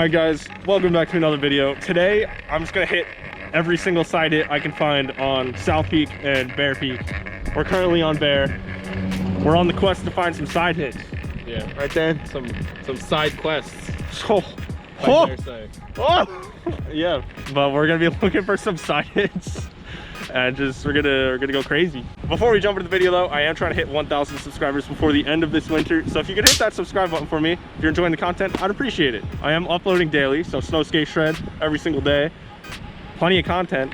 Alright guys, welcome back to another video. Today, I'm just gonna hit every single side hit I can find on South Peak and Bear Peak. We're currently on Bear. We're on the quest to find some side hits. Yeah. Right, Dan? Some side quests. Oh. Oh. Yeah, but we're gonna be looking for some side hits. And we're gonna go crazy. Before we jump into the video though, I am trying to hit 1,000 subscribers before the end of this winter. So if you could hit that subscribe button for me, if you're enjoying the content, I'd appreciate it. I am uploading daily, so SnowSkateShred every single day. Plenty of content.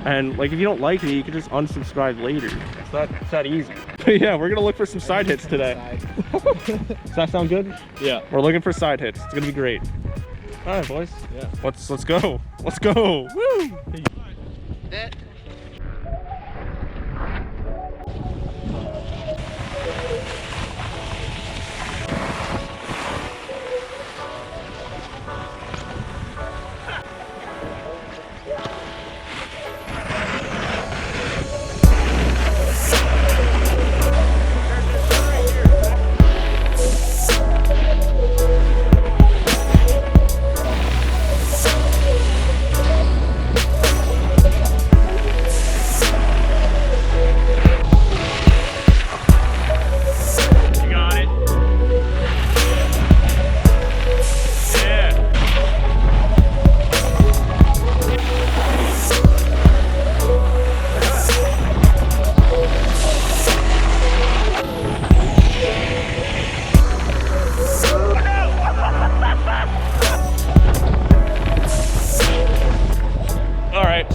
And like if you don't like me, you can just unsubscribe later. It's that easy. But yeah, we're gonna look for some side hits today. Does that sound good? Yeah. We're looking for side hits. It's gonna be great. All right, boys. Yeah. Let's go. Let's go. Woo!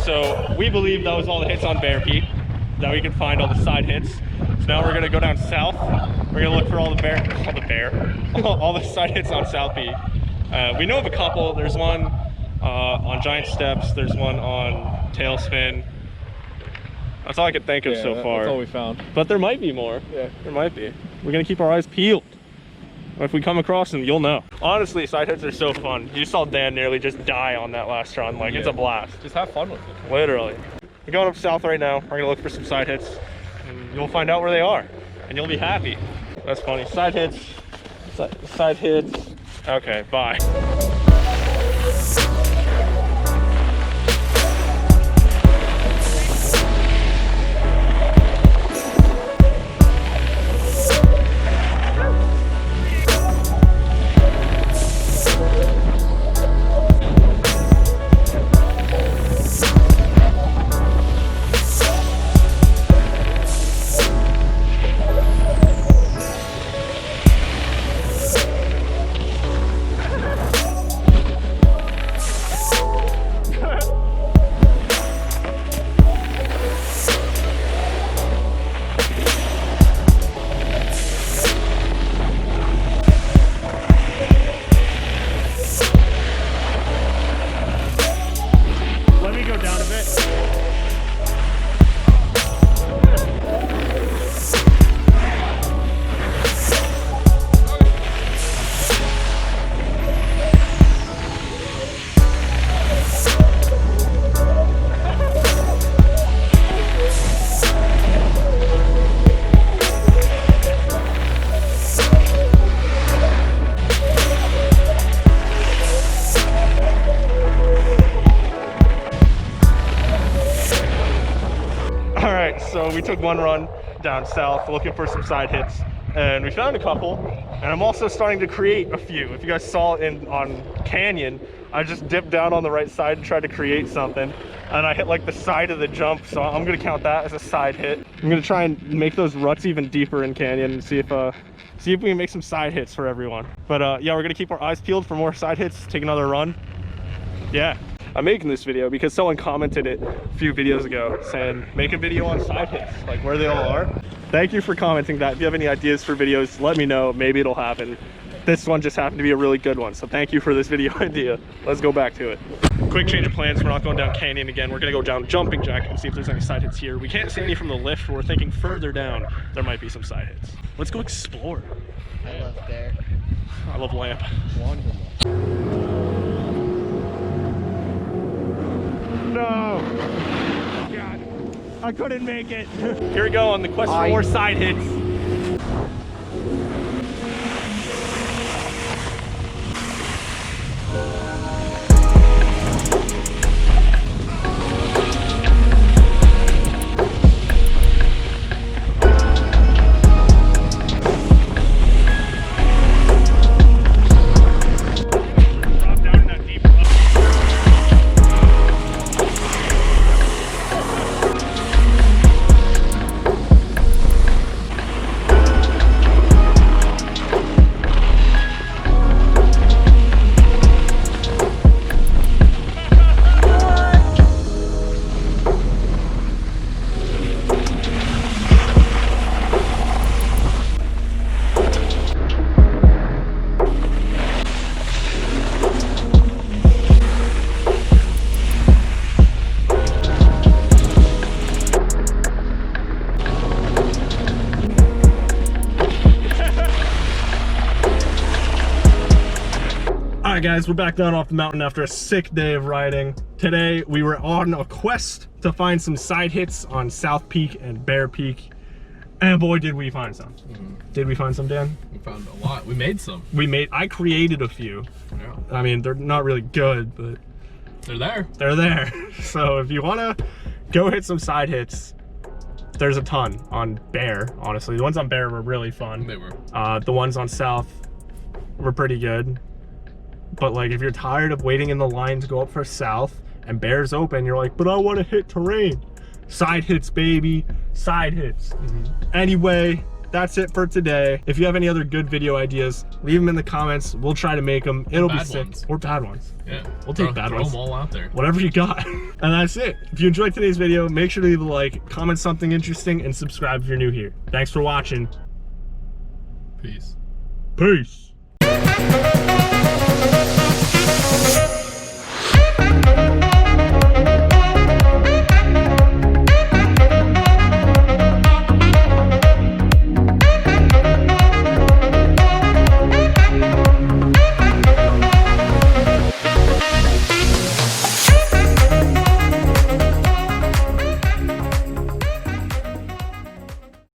So we believe that was all the hits on Bear Peak, that we could find all the side hits. So now we're gonna go down south. We're gonna look for all the side hits on South Peak. We know of a couple. There's one on Giant Steps. There's one on Tailspin. That's all I could think of so far. That's all we found. But there might be more. Yeah, there might be. We're gonna keep our eyes peeled. If we come across them, you'll know. Honestly, side hits are so fun. You saw Dan nearly just die on that last run. Like, it's a blast. Just have fun with it. Literally. We're going up south right now. We're gonna look for some side hits, and you'll find out where they are, and you'll be happy. That's funny. Side hits. Side hits. Okay, bye. So we took one run down south looking for some side hits, and we found a couple, and I'm also starting to create a few. If you guys saw on Canyon, I just dipped down on the right side and tried to create something, and I hit like the side of the jump, so I'm gonna count that as a side hit. I'm gonna try and make those ruts even deeper in Canyon and see if we can make some side hits for everyone. But yeah, we're gonna keep our eyes peeled for more side hits, take another run. Yeah. I'm making this video because someone commented it a few videos ago saying make a video on side hits, like where they all are. Thank you for commenting that. If you have any ideas for videos, let me know. Maybe it'll happen. This one just happened to be a really good one, so thank you for this video idea. Let's go back to it. Quick change of plans. We're not going down Canyon again. We're gonna go down Jumping Jack and see if there's any side hits here. We can't see any from the lift, but we're thinking further down there might be some side hits. Let's go explore. I love Bear. I love Lamp. No! God, I couldn't make it. Here we go on the quest for more side hits. right, guys, we're back down off the mountain after a sick day of riding. Today, we were on a quest to find some side hits on South Peak and Bear Peak. And boy, did we find some. Did we find some, Dan? We found a lot. We made some. I created a few. Yeah. I mean, they're not really good, but They're there. they're there. So if you wanna go hit some side hits, there's a ton on Bear, honestly. The ones on Bear were really fun. They were. The ones on South were pretty good. But like, if you're tired of waiting in the line to go up for South and Bear's open, you're like, but I want to hit terrain. Side hits, baby, side hits. Anyway, that's it for today. If you have any other good video ideas, leave them in the comments. We'll try to make them. It'll be sick. Or bad ones. Yeah. We'll take bad ones. Throw them all out there. Whatever you got. And that's it. If you enjoyed today's video, make sure to leave a like, comment something interesting, and subscribe if you're new here. Thanks for watching. Peace. Peace.